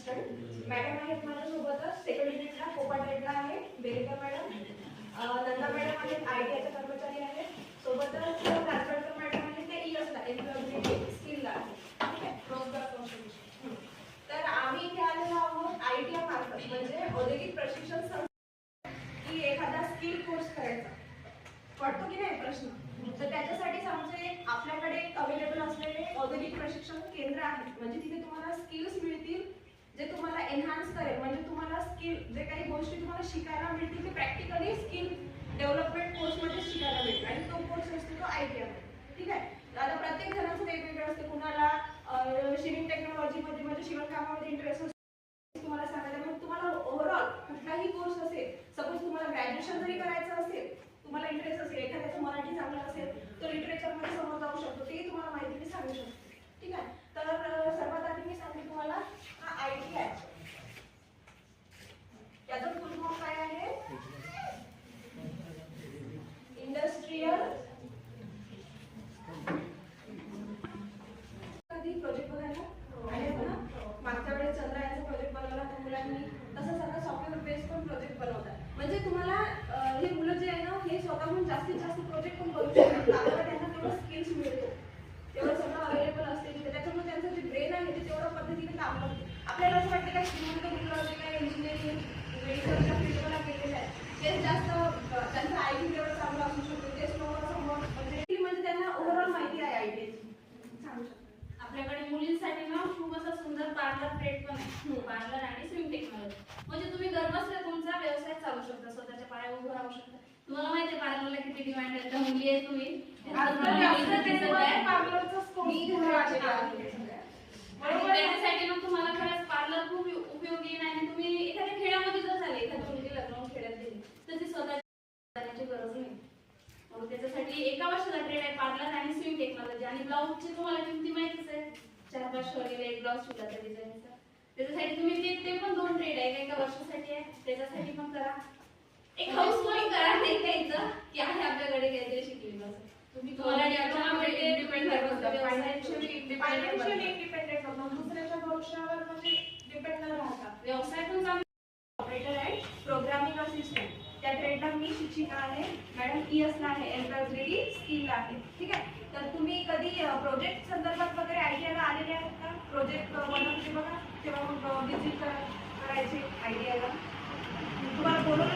Assistant madam आहेत माझ्यासोबतच. Second युनिटला कोपाटेडला आहे बेरेकर मॅडम, नंदा मॅडम आहेत आयटीआयच्या कर्मचारी आहेत. सोबतच कासरकर मॅडम आहेत ते ईएसला एम्प्लॉयमेंट स्किलला आहे, ठीक आहे, रोजगार कौशल्य. तर आम्ही इथे आलेलो आहोत आयटीआय मार्फत, म्हणजे औद्योगिक प्रशिक्षण संस्था, की एखादा स्किल कोर्स करायचा पडतो की नाही प्रश्न. तर त्याच्यासाठी आमचे आपल्याकडे अवेलेबल असलेले औद्योगिक प्रशिक्षण केंद्र आहे, म्हणजे तिथे तुम्हाला स्किल्स मिळतील जे तुम्हाला एनहान्स करेल, म्हणजे तुम्हाला स्किल जे काही गोष्टी तुम्हाला शिकायला मिळतील ते प्रॅक्टिकली स्किल डेव्हलपमेंट कोर्समध्ये शिकायला मिळतील. आणि तो कोर्स असतो तो आयटीआय, ठीक आहे. आता प्रत्येक जणांचं वेगवेगळं असते. कुणाला शिपिंग टेक्नॉलॉजीमध्ये म्हणजे शिवणकामामध्ये इंटरेस्ट असतो, तुम्हाला सांगायला. मग तुम्हाला ओव्हरऑल कुठलाही कोर्स असेल, सपोज तुम्हाला ग्रॅज्युएशन जरी करायचं असेल, तुम्हाला इंटरेस्ट असेल, एखाद्याचं मराठी चांगलं असेल तर लिटरेचरमध्ये समोर जाऊ शकतो, तेही तुम्हाला माहिती मी सांगू शकतो, ठीक आहे. तर सर्वात आधी मी सांगते तुम्हाला हा आयटीआय, याचं फुल फॉर्म काय आहे? इंडस्ट्रियल कधी प्रोजेक्ट बघायला आले ना, मागच्या वेळेस चंद्रयानचा प्रोजेक्ट बनवला त्या मुलांनी, तसंच आता सॉफ्टवेअर बेस पण प्रोजेक्ट बनवतात. म्हणजे तुम्हाला हे मुलं जे आहे ना हे स्वतःहून जास्तीत जास्त प्रोजेक्ट पण बनवू शकतात. आपल्याला त्यांना तेवढं स्किल्स मिळतो, तेवढं सगळं अवेलेबल असते तिथे. त्याच्यामुळे त्यांचं जे ब्रेन आहे ते तेवढ्या पद्धतीने काम करते. आपल्याला असं वाटतं काय स्कूलमध्ये मुलं जे काही इंजिनिअरिंग मेडिकलच्या फील्डला गेलेले आहेत तेच जास्त त्यांचं आयटी तेवढं चांगलं असू शकतो, तेच समोर म्हणजे त्यांना ओव्हरऑल माहिती आहे आयटीची. सांगू शकतो आपल्याकडे मुलींसाठी ना खूप असा सुंदर पार्लर ट्रेड पण आहे, पार्लर आणि स्विम टेक्नॉलॉजी. म्हणजे तुम्ही घरबसल्या तुमचा व्यवसाय चालू शकता, स्वतःच्या पायावर उभं राहू शकता. तुम्हाला माहिती आहे पार्लरला किती डिमांड आहे, तर मुली आहे तुम्ही पार्लरचा स्कोप त्याच्यासाठी मग तुम्हाला खरंच पार्लर खूप उपयोगी आहे. आणि तुम्ही एखाद्या खेड्यामध्ये जर झाले, एखाद्या मुलगी लग्न खेड्यात गेली तर ती स्वतःची गरज नाही. मग त्याच्यासाठी एका वर्षाचा ट्रेड आहे पार्लर आणि स्विम टेक्नॉलॉजी. आणि ब्लाऊजची तुम्हाला किमती माहितीच आहे, 4-500 वगैरे एक ब्लाऊज शिवला त्या डिझाईनचा. त्याच्यासाठी तुम्ही ते पण 2 ट्रेड आहे, एका वर्षासाठी आहे, त्याच्यासाठी पण करा. एक हाऊस म्हणून करा, नाही घ्यायचं की आहे आपल्याकडे काहीतरी शिकलेलं असं. तुम्हाला फायनान्शियली इंडिपेंडेंट होतात, दुसऱ्याच्या भरोश्यावर म्हणजे डिपेंड न राहता. व्यवसाय पण चांगला. ऑपरेटर आहे, प्रोग्रामिंग असिस्टंट, त्या ट्रेडला मी शिक्षिका आहे. मॅडम ईएसला आहे, एम्प्लॉयबिलिटी स्किल आहे, ठीक आहे. तर तुम्ही कधी प्रोजेक्ट संदर्भात वगैरे आयटीआयला आलेले आहेत का? प्रोजेक्ट बनवते बघा, तेव्हा मग विजिट करायचे आयटीआयला. तुम्हाला बोलवलं